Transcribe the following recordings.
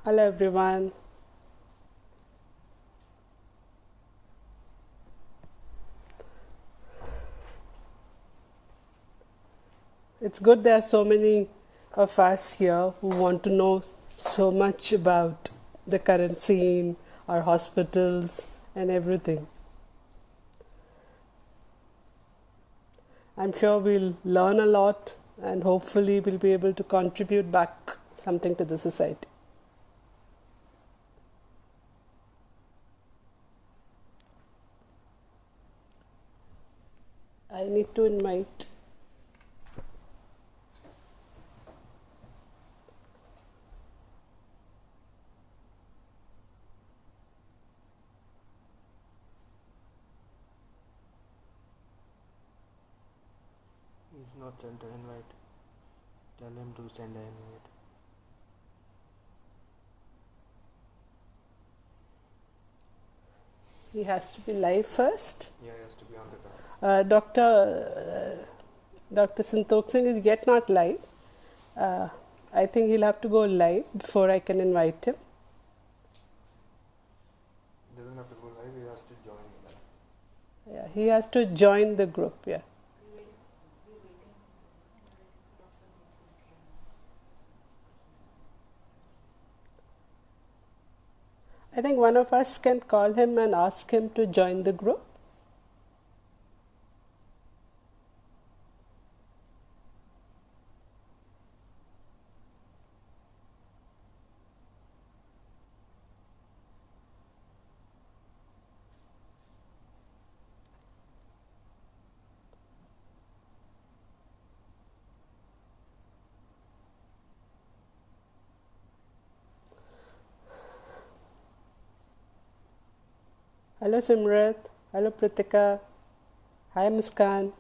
Hello everyone. It's good there are so many of us here who want to know so much about the current scene, our hospitals, and everything. I'm sure we'll learn a lot and hopefully we'll be able to contribute back something to the society. I need to invite. He's not sent an invite. Tell him to send an invite. He has to be live first. Yeah, he has to be on the ground. Dr. Santokh Singh is yet not live. I think he'll have to go live before I can invite him. He doesn't have to go live, he has to join live. Yeah, he has to join the group, yeah. I think one of us can call him and ask him to join the group. Hello Simrat, hello Pritika, hi Muskan.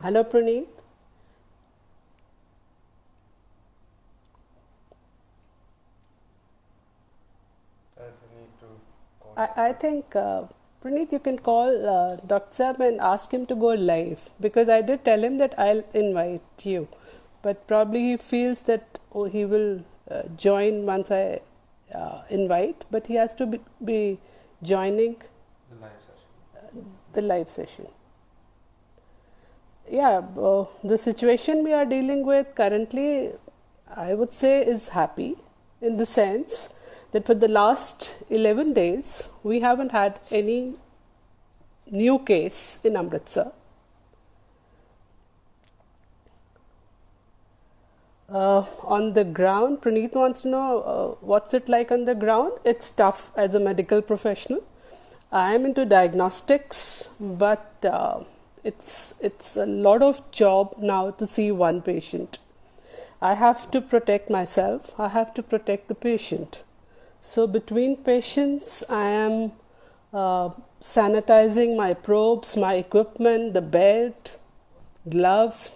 Hello Praneeth. We need to call. I think Praneeth, you can call Dr. Saab and ask him to go live because I did tell him that I'll invite you, but probably he feels that he will join once I invite, but he has to be joining The live session. the live session. Yeah, the situation we are dealing with currently, I would say, is happy in the sense that for the last 11 days, we haven't had any new case in Amritsar. On the ground, Praneeth wants to know what's it like on the ground. It's tough as a medical professional. I am into diagnostics, but it's a lot of job now to see one patient. I have to protect myself. I have to protect the patient. So between patients, I am sanitizing my probes, my equipment, the bed, gloves.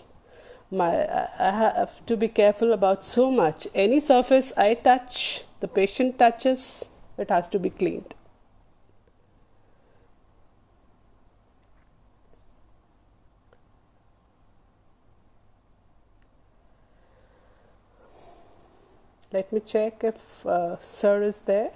I have to be careful about so much. Any surface I touch, the patient touches, it has to be cleaned. Let me check if Sir is there.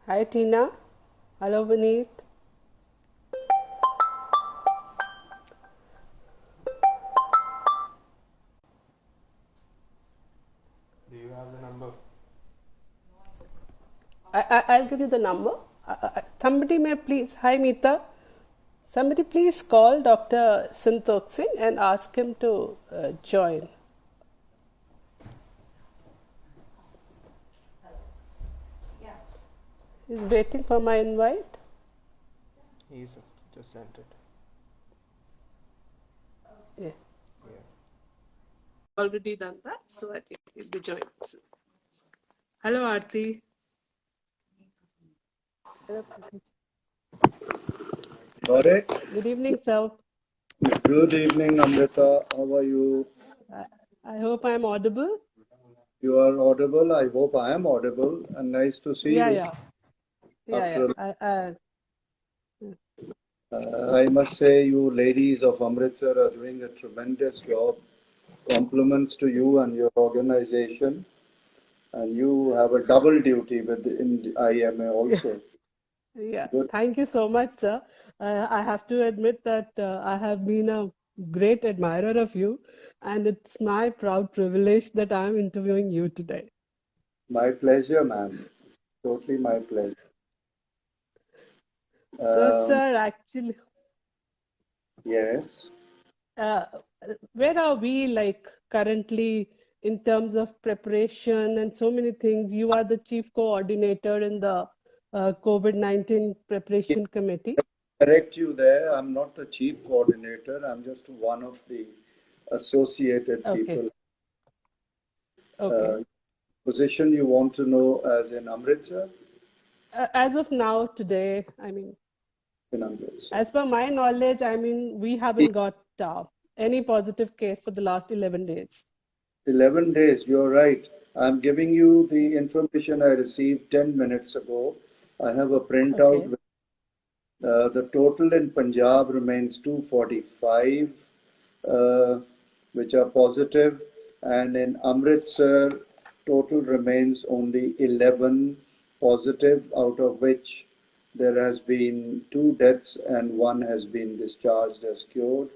Hi Tina. Hello Vineet. Do you have the number? I'll give you the number. Somebody may please. Hi Meeta. Somebody please call Dr. Santokh Singh and ask him to join. He's waiting for my invite. He's just sent it. Yeah. Yeah. Already done that, so I think he'll be joining soon. Hello, Aarti. Got it? Good evening, sir. Good evening, Amrita. How are you? I hope I'm audible. You are audible. I hope I am audible. And nice to see you. After, I must say, you ladies of Amritsar are doing a tremendous job. Compliments to you and your organization. And you have a double duty in IMA also. Yeah, Good. thank you so much, sir. I have to admit that I have been a great admirer of you, and it's my proud privilege that I'm interviewing you today. My pleasure, ma'am. Totally my pleasure. So, sir, actually, Yes. uh, where are we like currently in terms of preparation and so many things? You are the chief coordinator in the COVID-19 preparation committee. Correct you there. I'm not the chief coordinator. I'm just one of the associated Okay, people. okay. Position you want to know as in Amritsar? As of now, today, I mean, In Amritsar. as per my knowledge, I mean, we haven't got any positive case for the last 11 days. 11 days, you're right. I'm giving you the information I received 10 minutes ago. I have a Okay. printout. The total in Punjab remains 245, which are positive, and in Amritsar, total remains only 11 positive, out of which there has been 2 deaths and one has been discharged as cured.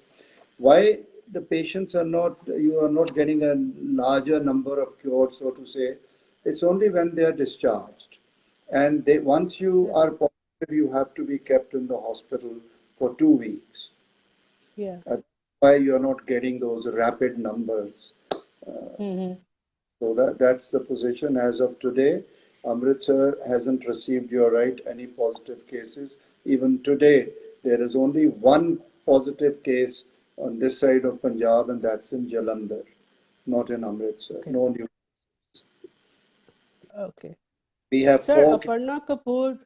Why the patients are not, you are not getting a larger number of cured, so to say, it's only when they are discharged. And once you Yeah. are positive, you have to be kept in the hospital for 2 weeks. Yeah. That's why you're not getting those rapid numbers. Mm-hmm. So that's the position as of today. Amritsar hasn't received, you're right, any positive cases. Even today, there is only one positive case on this side of Punjab, and that's in Jalandhar, not in Amritsar. Okay. No new. Okay. We have Sir, four.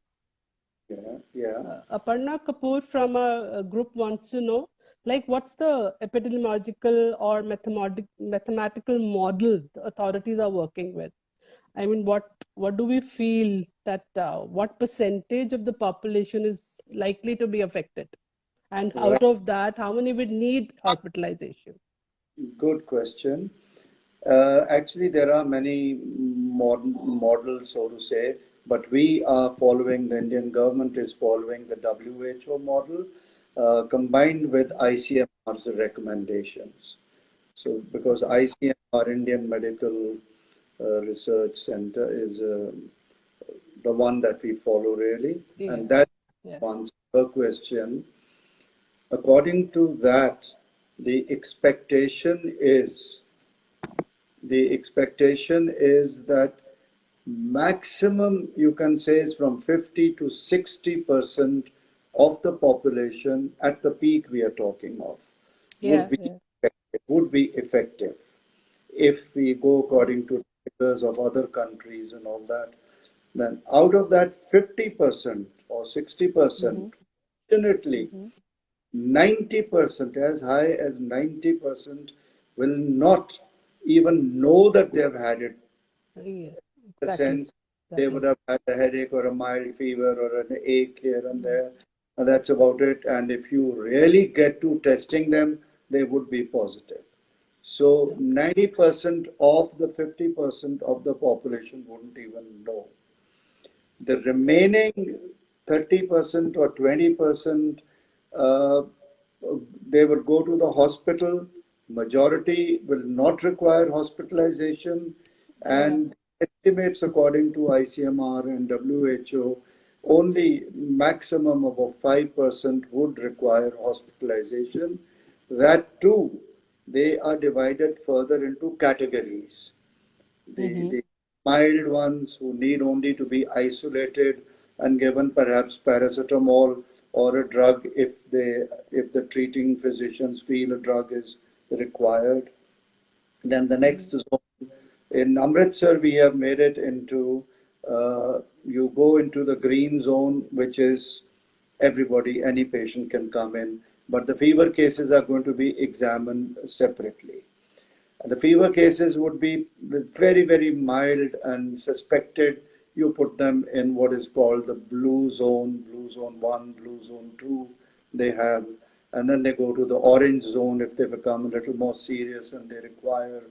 Yeah. Aparna Kapoor from a group wants to know, like, what's the epidemiological or mathematical model the authorities are working with? I mean, what do we feel that what percentage of the population is likely to be affected? And Right. out of that, how many would need hospitalization? Good question. Actually, there are many models, so to say, but we are following, the Indian government is following the WHO model combined with ICMR's recommendations. So, because ICMR, Indian Medical Research Center, is the one that we follow really, Yeah, and that yeah, answers her question. According to that, the expectation is that maximum you can say is from 50 to 60% of the population at the peak we are talking of would yeah, be yeah, would be effective if we go according to figures of other countries and all that. Then out of that 50% or 60%, mm-hmm, definitely mm-hmm, 90%, as high as 90%, will not even know that they have had it. yeah, The exactly, sense they would exactly. have had a headache or a mild fever or an ache here and there, and that's about it. And if you really get to testing them, they would be positive. So Okay, 90% of the 50% of the population wouldn't even know. The remaining 30% or 20%, uh, they will go to the hospital. Majority will not require hospitalization. yeah, And estimates according to ICMR and WHO only maximum of 5% would require hospitalization. That too, they are divided further into categories. The mild ones who need only to be isolated and given perhaps paracetamol or a drug if the treating physicians feel a drug is required. Then the next zone in Amritsar, we have made it into you go into the green zone, which is everybody, any patient can come in, but the fever cases are going to be examined separately. And the fever cases would be very, very mild and suspected. You put them in what is called the blue zone 1, blue zone 2, they have, and then they go to the orange zone if they become a little more serious and they require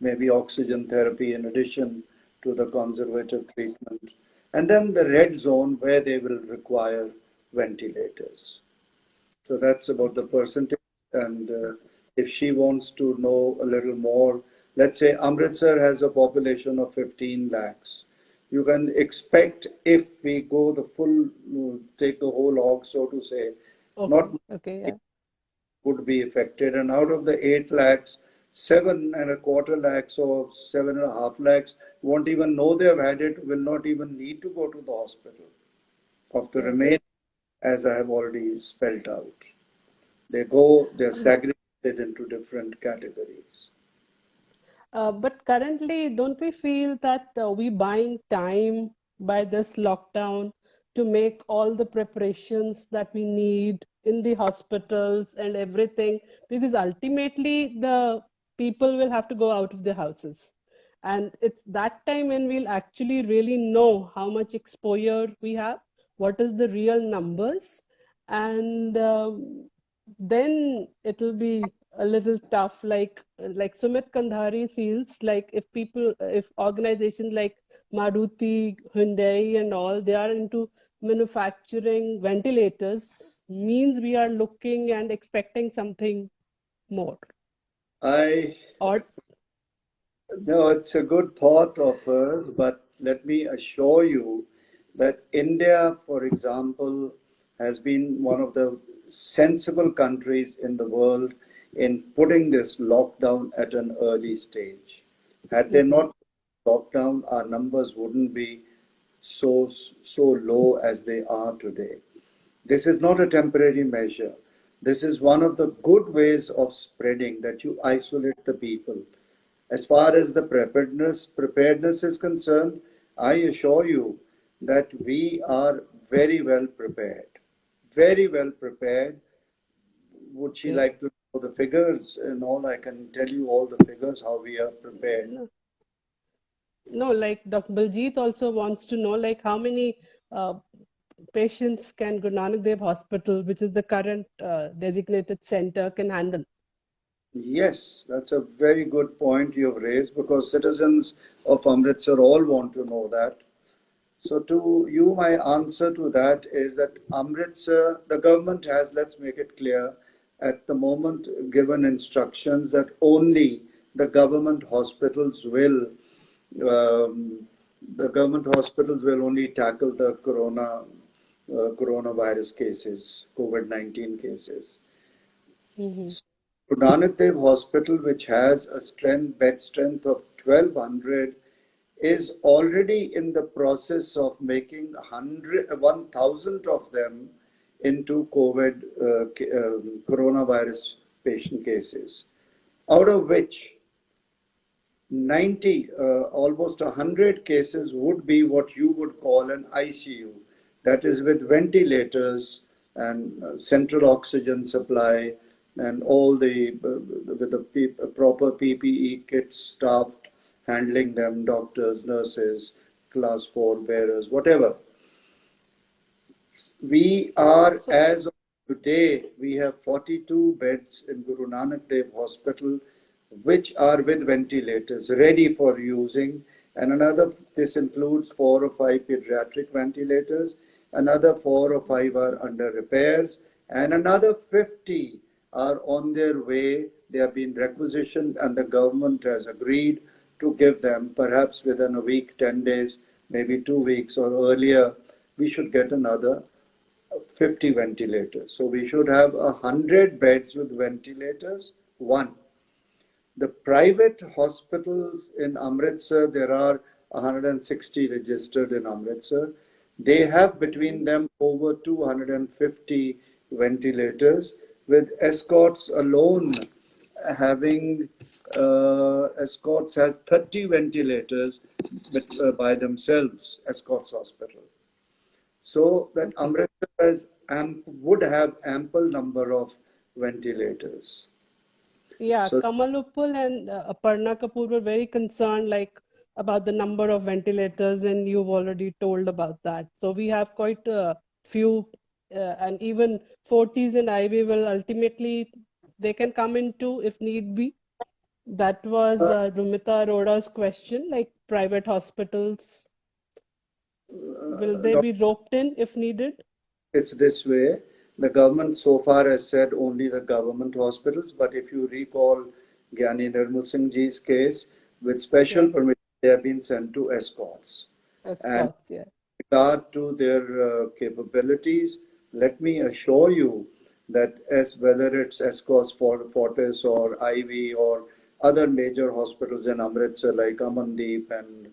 maybe oxygen therapy in addition to the conservative treatment. And then the red zone where they will require ventilators. So that's about the percentage. And if she wants to know a little more, let's say Amritsar has a population of 15 lakhs. You can expect if we go the full, take the whole hog, so to say, not Okay. would be affected. And out of the 8 lakhs, 7.25 lakhs or 7.5 lakhs won't even know they have had it, will not even need to go to the hospital. Of the remaining, as I have already spelled out, they're segregated into different categories. But currently, don't we feel that we buying time by this lockdown to make all the preparations that we need in the hospitals and everything? Because ultimately, the people will have to go out of their houses. And it's that time when we'll actually really know how much exposure we have, what is the real numbers, and then it'll be a little tough. Like Sumit Kandhari feels like if organizations like Maruti, Hyundai, and all, they are into manufacturing ventilators, means we are looking and expecting something more. I Or No, it's a good thought of hers, but let me assure you that India, for example, has been one of the sensible countries in the world in putting this lockdown at an early stage. Had they not lockdown, our numbers wouldn't be so low as they are today. This is not a temporary measure. This is one of the good ways of spreading, that you isolate the people. As far as the preparedness is concerned, I assure you that we are very well prepared. Very well prepared. Would she okay. like to know the figures and all? I can tell you all the figures, how we are prepared. No, no, like Dr. Baljeet also wants to know, like, how many uh, patients can Guru Nanak Dev Hospital, which is the current designated center, can handle? Yes, that's a very good point you've raised because citizens of Amritsar all want to know that. So, to you, my answer to that is that Amritsar, the government has, let's make it clear, at the moment given instructions that only the government hospitals will, um, the government hospitals will only tackle the coronavirus cases, COVID-19 cases. Hmm. Guru Nanak Dev Hospital, which has a bed strength of 1200, is already in the process of making 1,000 of them into coronavirus patient cases, out of which 90, almost 100 cases would be what you would call an ICU, that is with ventilators and central oxygen supply and all with the proper PPE kits staffed, handling them, doctors, nurses, class 4 bearers, whatever. We are, So, as of today, we have 42 beds in Guru Nanak Dev Hospital, which are with ventilators ready for using. And this includes 4 or 5 pediatric ventilators, another 4 or 5 are under repairs, and another 50 are on their way. They have been requisitioned, and the government has agreed to give them, perhaps within a week, 10 days, maybe 2 weeks or earlier. we should get another 50 ventilators. So we should have 100 beds with ventilators, one. The private hospitals in Amritsar, there are 160 registered in Amritsar. They have between them over 250 ventilators, with escorts alone having escorts has 30 ventilators by themselves, escorts hospital. So that Amritsar would have ample number of ventilators. Yeah, So Kamal Uppal and Aparna Kapoor were very concerned, like about the number of ventilators, and you've already told about that. So we have quite a few, and even 40s and IV will ultimately they can come into if need be. That was Rumita Arora's question, like private hospitals, will they be roped in if needed? it's this way. The government so far has said only the government hospitals, but if you recall Gyani Nirmal Singh ji's case, with special Yeah, permission, they have been sent to escorts. And escorts, yeah. with regard to their capabilities, let me assure you that as whether it's Escorts Fortis or IV or other major hospitals in Amritsar like Amandeep and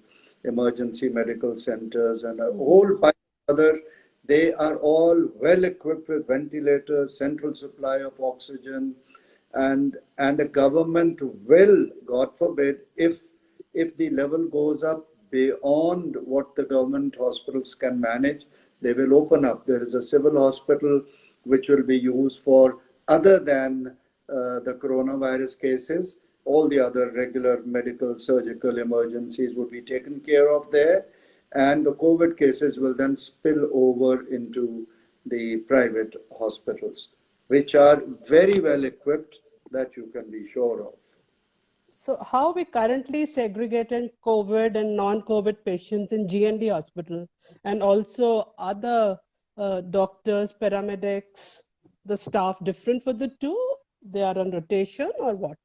emergency medical centers and a whole bunch of other, they are all well equipped with ventilators, central supply of oxygen, and the government will, God forbid, if the level goes up beyond what the government hospitals can manage, they will open up. There is a civil hospital which will be used for other than the coronavirus cases. All the other regular medical, surgical emergencies will be taken care of there, and the COVID cases will then spill over into the private hospitals, which are very well equipped, that you can be sure of. So how we currently segregated COVID and non-COVID patients in GND hospital, and also other doctors, paramedics, the staff different for the two? They are on rotation or what?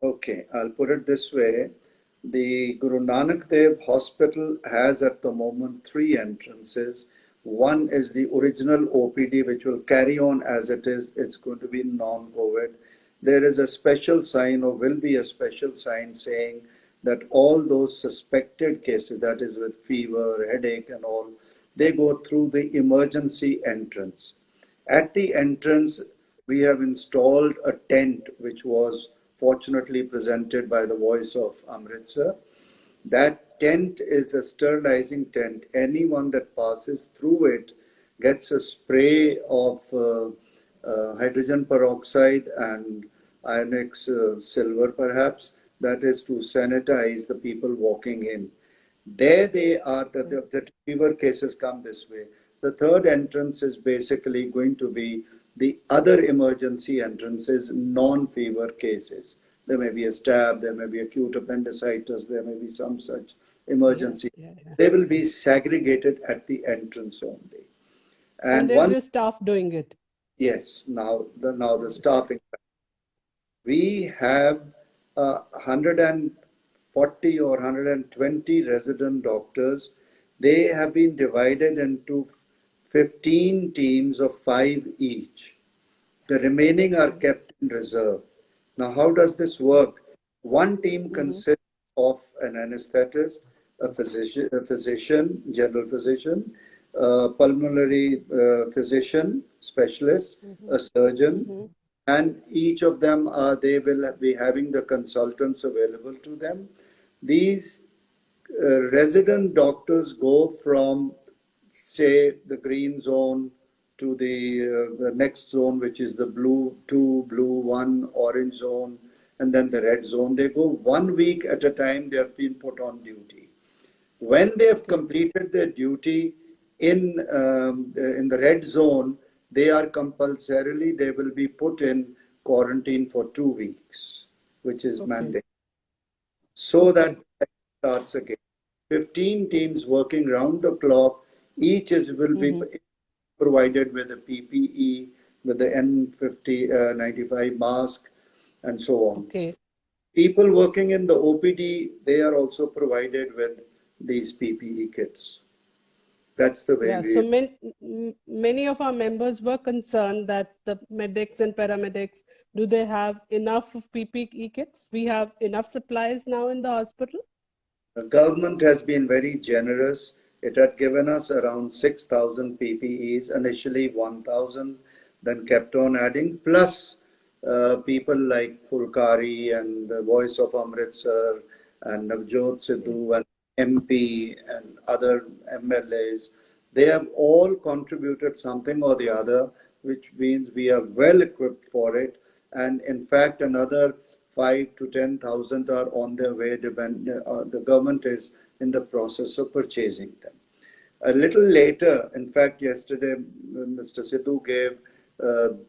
Okay, I'll put it this way. The Guru Nanak Dev Hospital has at the moment three entrances. One is the original OPD, which will carry on as it is. It's going to be non-COVID. There is a special sign, or will be a special sign, saying that all those suspected cases, that is with fever, headache, and all, they go through the emergency entrance. At the entrance, we have installed a tent which was fortunately presented by the Voice of Amritsar. That tent is a sterilizing tent. Anyone that passes through it gets a spray of hydrogen peroxide and ionix silver, perhaps, that is to sanitize the people walking in. There they are, the fever cases come this way. The third entrance is basically going to be the other emergency entrances, non-fever cases. There may be a stab, there may be acute appendicitis, there may be some such Yeah, emergency. yeah, yeah. They will be segregated at the entrance only. And And there will once, be staff doing it. yes, now the Understood. staffing. We have 140 or 120 resident doctors. They have been divided into 15 teams of 5 each. The remaining are Okay. kept in reserve. Now, how does this work? One team Mm-hmm. consists of an anesthetist, a physician, general physician, a pulmonary physician, specialist, Mm-hmm. a surgeon, Mm-hmm. and each of them they will be having the consultants available to them. These resident doctors go from, say, the green zone to the next zone, which is the blue 2, blue 1, orange zone, and then the red zone. They go 1 week at a time, they have been put on duty. When they have Okay. completed their duty in the red zone, they are compulsorily, they will be put in quarantine for 2 weeks, which is Okay. mandatory, so that Okay. it starts again. 15 teams working round the clock. Each will be Mm-hmm. provided with a PPE, with the N95 mask, and so on. Okay. People working in the OPD, they are also provided with these PPE kits. That's the way Yeah, we. so many of our members were concerned that the medics and paramedics, do they have enough of PPE kits? We have enough supplies now in the hospital? The government has been very generous. It had given us around 6,000 PPEs, initially 1,000, then kept on adding, plus people like Phulkari and the Voice of Amritsar and Navjot Sidhu and MP and other MLAs. They have all contributed something or the other, which means we are well equipped for it. And in fact, another 5 to 10,000 are on their way. The government is in the process of purchasing them. A little later, in fact, yesterday, Mr. Sidhu gave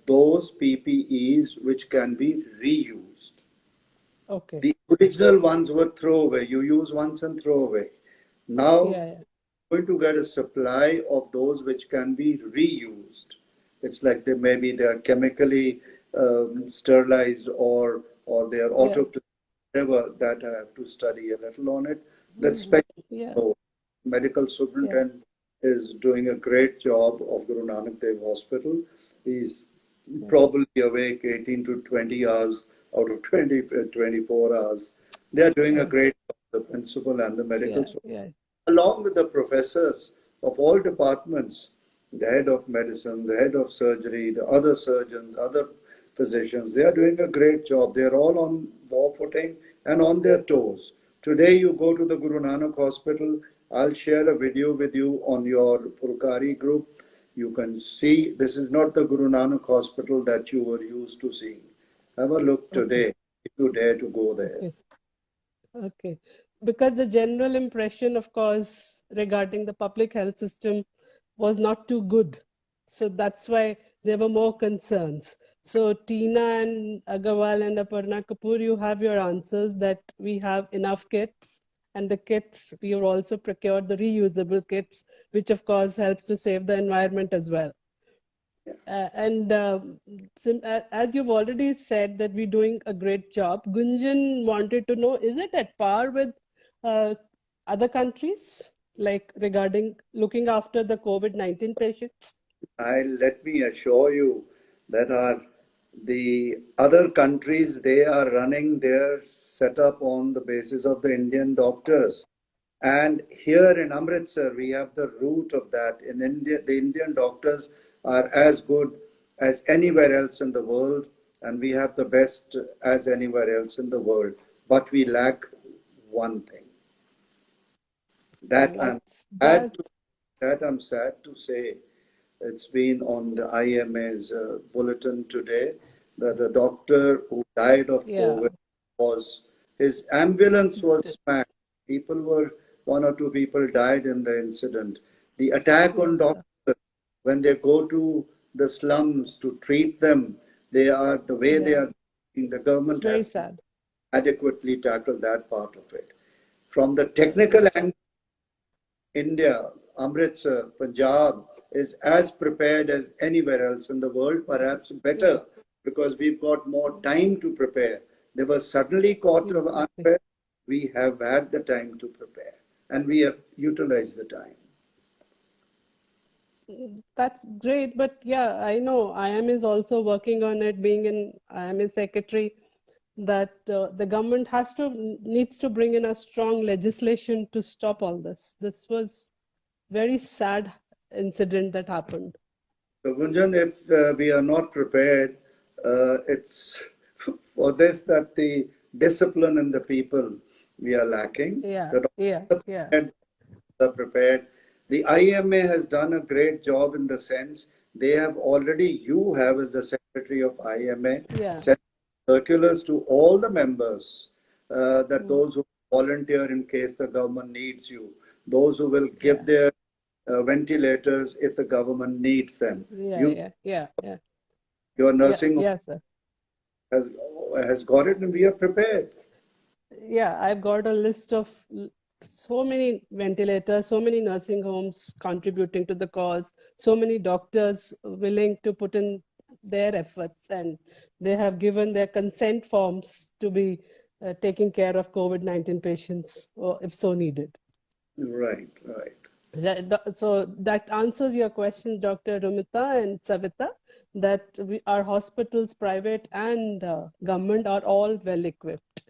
those PPEs which can be reused. Okay. The original ones were throwaway. You use once and throw away. Now, Yeah. going to get a supply of those which can be reused. It's like they are chemically sterilized or they are Yeah. autoclaved, whatever, that I have to study a little on it. The Mhm. special Yeah. medical Yeah. superintendent is doing a great job of Guru Nanak Dev Hospital. He's Yeah. probably awake 18 to 20 hours out of 24 hours. They are doing a Oh, great job, the principal and the medical yeah. superintendent, Yeah. along with the professors of all departments, the head of medicine, the head of surgery, the other surgeons, other physicians. They are doing a great job. They are all on war footing and on their toes. Today, you go to the Guru Nanak Hospital. I'll share a video with you on your Phulkari group. You can see this is not the Guru Nanak Hospital that you were used to seeing. Have a look Okay. today if you dare to go there. Okay. Okay. Because the general impression, of course, regarding the public health system was not too good. So that's why there were more concerns. So Tina and Agarwal and Aparna Kapoor, you have your answers that we have enough kits, and the kits, we have also procured the reusable kits, which of course helps to save the environment as well. And as you've already said that we're doing a great job, Gunjan wanted to know, is it at par with uh, other countries, like regarding looking after the COVID-19 patients? Let me assure you that the other countries, they are running their setup on the basis of the Indian doctors. And here in Amritsar, we have the root of that. In India, the Indian doctors are as good as anywhere else in the world, and we have the best as anywhere else in the world. But we lack one thing. That I'm What's sad that? to, that I'm sad to say. It's been on the IMA's bulletin today that a doctor who died of Yeah. COVID was his ambulance was smashed. One or two people died in the incident. The attack on Yes, sir. doctors when they go to the slums to treat them, the way they Yeah. are. The It's government very has sad. adequately tackled that part of it. From the Very technical sad. angle, India, Amritsar, Punjab is as prepared as anywhere else in the world, perhaps Yeah. better, because we've got more time to prepare. They were suddenly caught Exactly. unprepared. We have had the time to prepare, and we have utilized the time. That's great, but yeah, I know IM is also working on it, being in IM is secretary, that the government needs to bring in a strong legislation to stop all this. This was very sad incident that happened. So, Gunjan, if we are not prepared, it's for this that the discipline in the people we are lacking. Yeah, The yeah, doctors yeah, are prepared. The IMA has done a great job in the sense you have as the secretary of IMA, yeah. sent circulars to all the members that Mm, those who volunteer in case the government needs you, those who will give yeah, their ventilators if the government needs them. yeah, You, yeah, yeah, yeah, your yeah, nursing home yeah, sir. has, has got it and we are prepared. Yeah, I've got a list of so many ventilators, so many nursing homes contributing to the cause, so many doctors willing to put in their efforts, and they have given their consent forms to be taking care of COVID-19 patients, or if so needed. Right, right. So that answers your question, Dr. Rumita and Savita, that our hospitals, private and government, are all well equipped.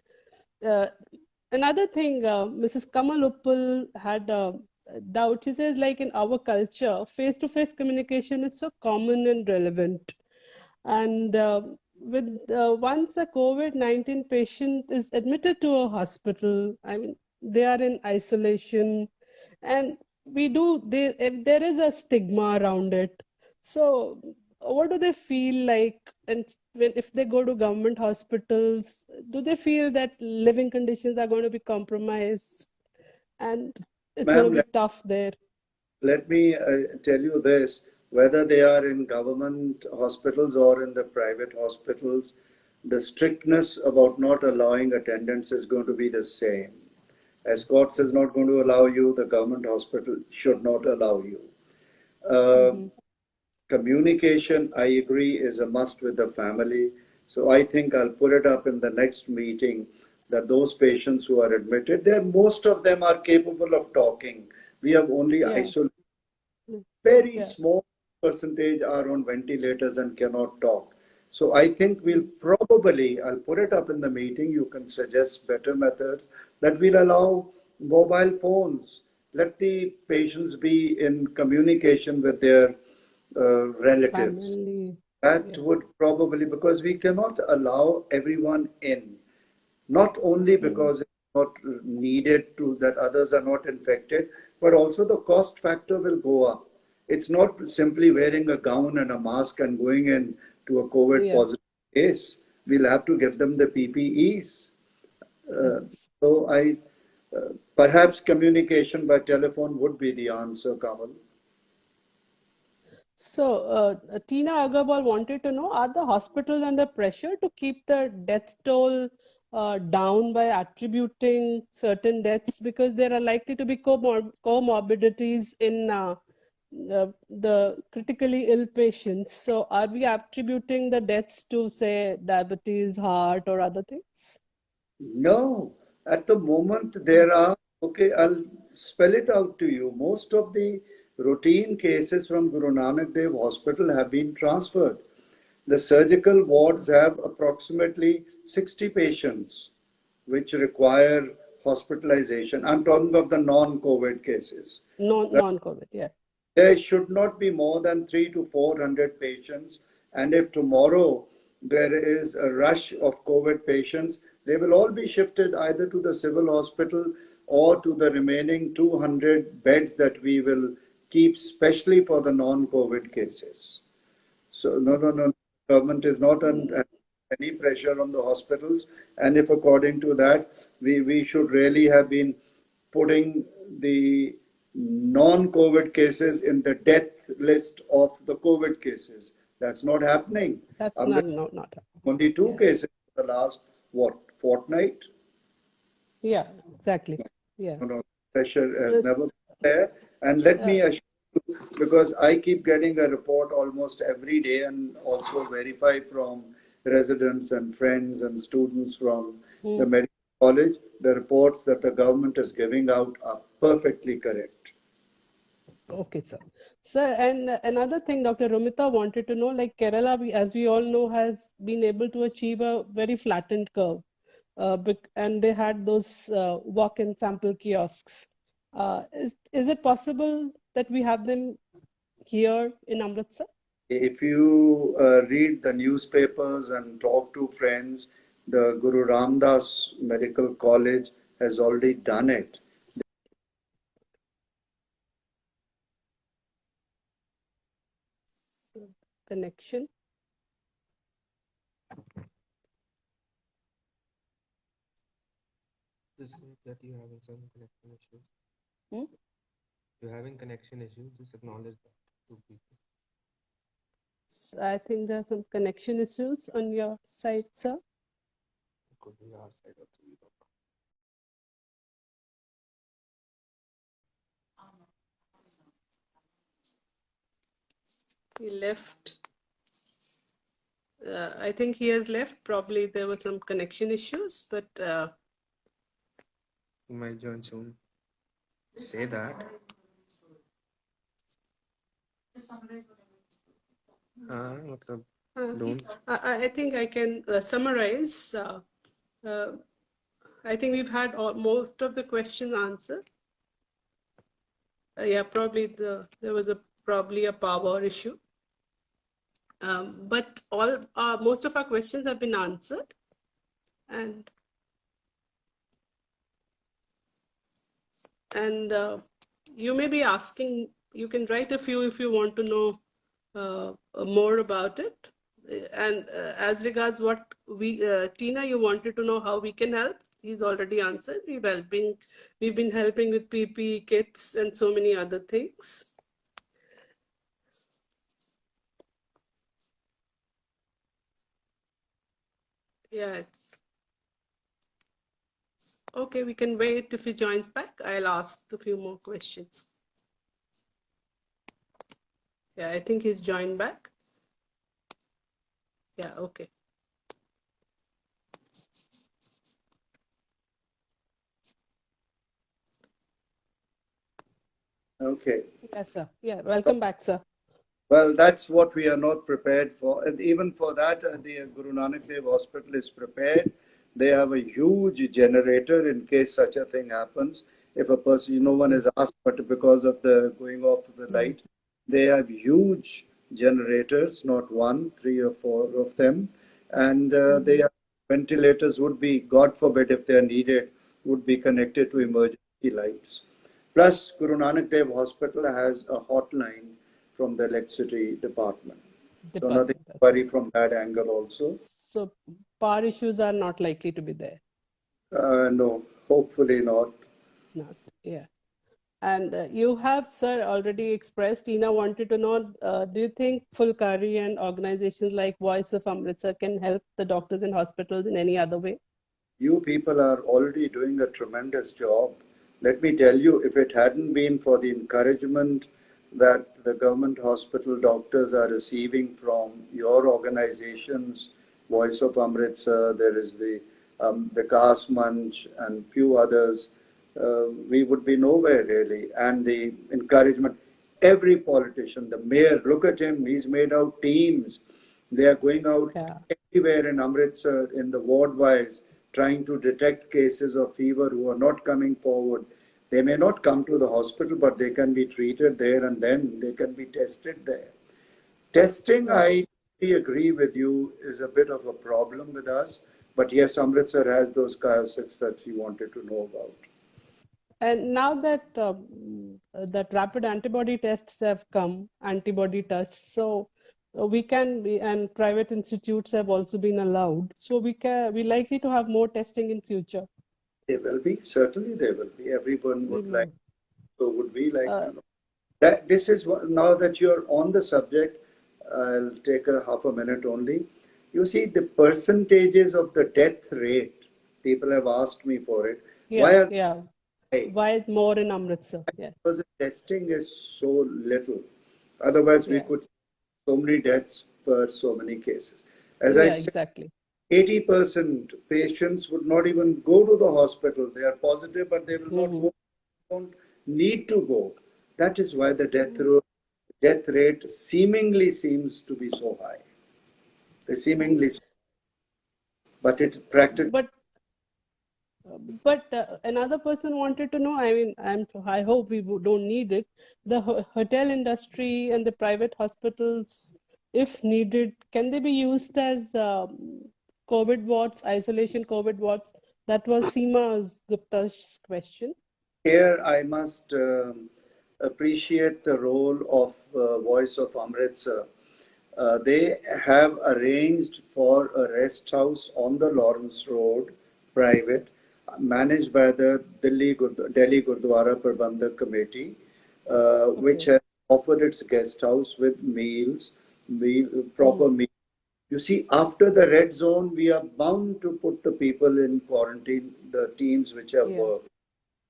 Uh, Another thing, Mrs. Kamal Uppal had a doubt. She says, like in our culture, face-to-face communication is so common and relevant. And with once a COVID-19 patient is admitted to a hospital, I mean, they are in isolation, and there is a stigma around it. So, what do they feel like? And if they go to government hospitals, do they feel that living conditions are going to be compromised and it's going to Ma'am, be tough there? let me tell you this, whether they are in government hospitals or in the private hospitals, the strictness about not allowing attendance is going to be the same. Escorts is not going to allow you, the government hospital should not allow you. Uh, Mm-hmm. Communication, I agree, is a must with the family. So I think I'll put it up in the next meeting that those patients who are admitted, most of them are capable of talking. We have only Yeah, isolated very yeah. small percentage are on ventilators and cannot talk. So I think I'll put it up in the meeting, you can suggest better methods that will allow mobile phones. Let the patients be in communication with their relatives. Family. That Yeah. would probably, because we cannot allow everyone in, not only Mm. because it's not needed to that others are not infected, but also the cost factor will go up. It's not simply wearing a gown and a mask and going in to a COVID Yeah. positive case. We'll have to give them the PPEs. Uh, Yes. so I perhaps communication by telephone would be the answer, Kamal. So, Tina Agarwal wanted to know, are the hospitals under pressure to keep the death toll down by attributing certain deaths because there are likely to be comorbidities in the critically ill patients? So, are we attributing the deaths to, say, diabetes, heart, or other things? No, at the moment there are, okay, I'll spell it out to you. Most of the routine cases from Guru Nanak Dev Hospital have been transferred. The surgical wards have approximately 60 patients which require hospitalization. I'm talking of the non-COVID cases. Non-COVID, yeah. There should not be more than 300 to 400 patients. And if tomorrow there is a rush of COVID patients, they will all be shifted either to the civil hospital or to the remaining 200 beds that we will keep specially for the non-COVID cases. So no, no, no. Government is not under any pressure on the hospitals. And if according to that, we should really have been putting the non-COVID cases in the death list of the COVID cases. That's not happening. That's Amrit, not. only two Yeah. cases in the last, what, fortnight? Yeah, exactly. Yeah. No, no, pressure has Yes. never been there. And let Uh, me assure you, because I keep getting a report almost every day and also verify from residents and friends and students from the mm. medical college, the reports that the government is giving out are perfectly correct. Okay, sir. So, and another thing, Dr. Romita wanted to know, like Kerala, as we all know, has been able to achieve a very flattened curve, and they had those walk-in sample kiosks. Is it possible that we have them here in Amritsar? If you read the newspapers and talk to friends, the Guru Ramdas Medical College has already done it. Connection. Just say that you're having some connection issues. Hmm? You're having connection issues, just acknowledge that to people. I think there are some connection issues on your side, sir. It could be our side also. We don't know. He left. I think he has left. Probably there were some connection issues, but He might join soon. Say that. मतलब Uh, don't. I think I can summarize. I think we've had most of the questions answered. Yeah, probably there was probably a power issue. But most of our questions have been answered, and you may be asking. You can write a few if you want to know more about it. And as regards what Tina, you wanted to know how we can help. He's already answered. We've been helping with PPE kits and so many other things. Yeah, it's okay. We can wait if he joins back. I'll ask a few more questions. Yeah, I think he's joined back. Yeah, okay. Okay. Yes, sir. Yeah, welcome back, sir. Well, that's what we are not prepared for. And even for that, the Guru Nanak Dev Hospital is prepared. They have a huge generator in case such a thing happens. If a person, no one is asked, but because of the going off of the light, they have huge generators, not one, three or four of them. And they have ventilators would be, God forbid, if they are needed, would be connected to emergency lights. Plus, Guru Nanak Dev Hospital has a hotline from the electricity department. So nothing Department. to worry from that angle also. So power issues are not likely to be there. No, hopefully not. Not, yeah. And you have, sir, already expressed. Tina wanted to know, do you think Phulkari and organizations like Voice of Amritsar can help the doctors and hospitals in any other way? You people are already doing a tremendous job. Let me tell you, if it hadn't been for the encouragement that the government hospital doctors are receiving from your organizations, Voice of Amritsar, there is the Vikas Manch and few others, we would be nowhere really. And the encouragement, every politician, the mayor, look at him, he's made out teams. They are going out Yeah. everywhere in Amritsar, in the ward wise, trying to detect cases of fever who are not coming forward. They may not come to the hospital, but they can be treated there and then they can be tested there. Testing, I agree with you, is a bit of a problem with us. But yes, Amritsar has those kiosks that you wanted to know about. And now that that rapid antibody tests have come, antibody tests, so and private institutes have also been allowed. So we're likely to have more testing in future. There will be, certainly there will be. Everyone would like, so would we like Uh, to know. That this is what, now that you're on the subject, I'll take a half a minute only. You see, the percentages of the death rate, people have asked me for it. Why yeah, are yeah. they high? Why is more in Amritsar? Yeah, Because the testing is so little. Otherwise, we yeah, could see so many deaths per so many cases. As I yeah, said, exactly. 80% patients would not even go to the hospital. They are positive, but they will not go, don't need to go. That is why the death rate seemingly seems to be so high. They seemingly, but it practically. But another person wanted to know. I mean, I hope we don't need it. The hotel industry and the private hospitals, if needed, can they be used as COVID wards, isolation COVID wards? That was Seema Gupta's question. Here, I must appreciate the role of Voice of Amritsar. They have arranged for a rest house on the Lawrence Road, private, managed by the Delhi Gurdwara Prabandhak Committee, which Okay. has offered its guest house with proper meals. You see, after the red zone, we are bound to put the people in quarantine, the teams which have Yeah. worked.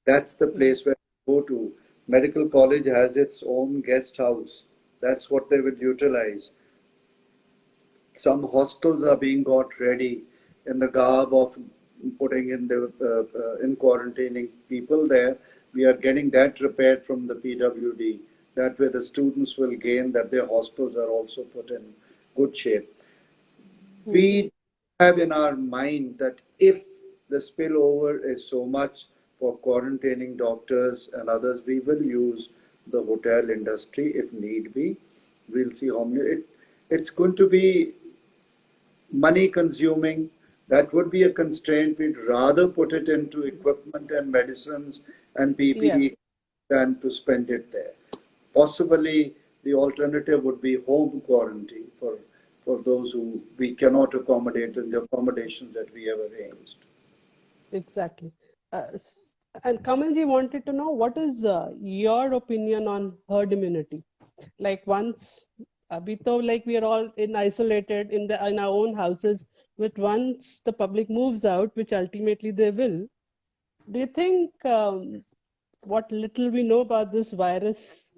That's the Yeah. place where we go to. Medical college has its own guest house. That's what they will utilize. Some hostels are being got ready in the garb of putting in quarantining people there. We are getting that repaired from the PWD. That way the students will gain, that their hostels are also put in good shape. We have in our mind that if the spillover is so much for quarantining doctors and others, we will use the hotel industry if need be. We'll see how many. It's going to be money consuming. That would be a constraint. We'd rather put it into equipment and medicines and Yeah, PPE than to spend it there. Possibly the alternative would be home quarantine for those who we cannot accommodate in the accommodations that we have arranged. exactly. And Kamalji wanted to know what is your opinion on herd immunity? Like once we thought like we are all in isolated in our own houses, but once the public moves out, which ultimately they will, do you think what little we know about this virus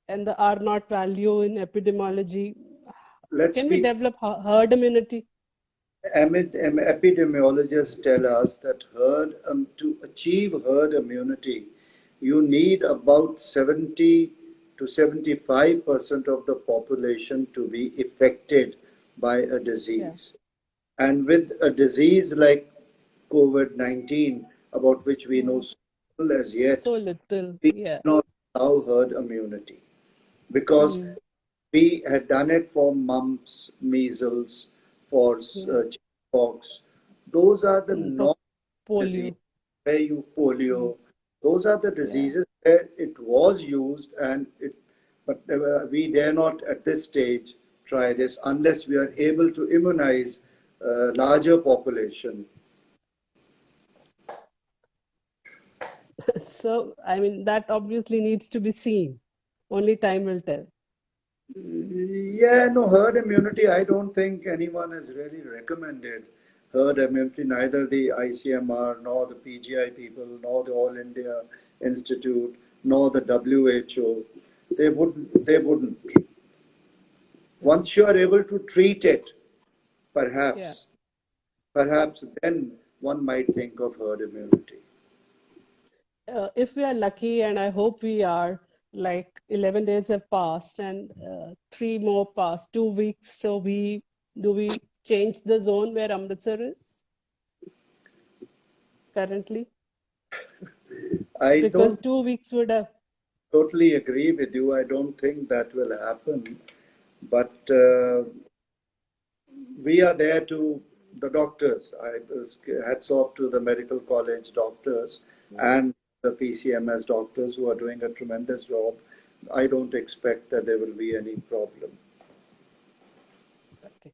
and the R naught value in epidemiology, Let's can we be develop herd immunity? epidemiologists tell us that to achieve herd immunity, you need about 70 to 75% of the population to be affected by a Yeah, disease. And with a disease like COVID-19, about which we know so little as yet, so little. we Yeah. cannot allow herd immunity because Mm. we had done it for mumps, measles, for Yeah. chickenpox. Those are the For non diseases polio. where you polio. Those are the Yeah. diseases where it was used, but we dare not at this stage try this unless we are able to immunize a larger population. So, I mean, that obviously needs to be seen. Only time will tell. Yeah, no, herd immunity, I don't think anyone has really recommended herd immunity, neither the ICMR, nor the PGI people, nor the All India Institute, nor the WHO. They wouldn't. Mm. Once you are able to treat it, Yeah. perhaps, perhaps then one might think of herd immunity. If we are lucky, and I hope we are, like 11 days have passed and three more passed, 2 weeks. So we change the zone where Amritsar is currently? I Because don't 2 weeks would have, totally agree with you. I don't think that will happen. But we are there to the doctors. Hats off to the medical college doctors and the PCMS doctors who are doing a tremendous job. I don't expect that there will be any problem. okay.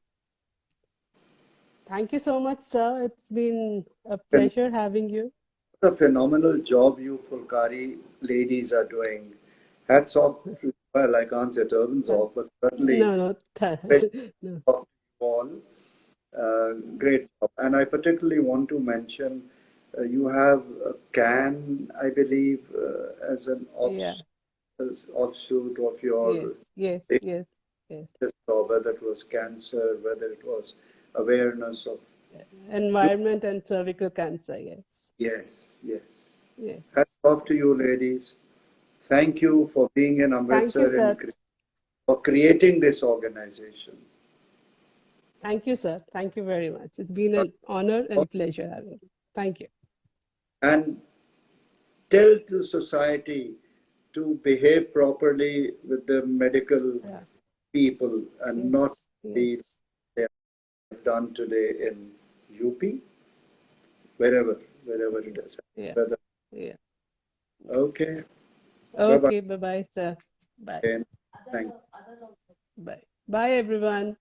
Thank you so much, sir. It's been a And pleasure having you. what a phenomenal job you Phulkari ladies are doing. Hats off to, well, I can't say turbans Th- off, but certainly No, no, special no. off to you all. Great job. And I particularly want to mention you have a can, I believe, as an Yeah. offshoot of your Yes, yes, yes, yes. job, whether it was cancer, whether it was awareness of. Environment and cervical cancer. Yes, Yes, yes. yes. Hats off to you, ladies. Thank you for being in Thank you, Amritsar and sir. for creating this organization. Thank you, sir. Thank you very much. It's been an honor and pleasure having you. Thank you. And tell to society to behave properly with the medical Yeah. people and not Yes, be yes. they have done today in UP, wherever it is. Yeah, Whether, yeah. okay, bye bye. Okay, bye-bye, sir. Bye. Thank Bye. Bye, everyone.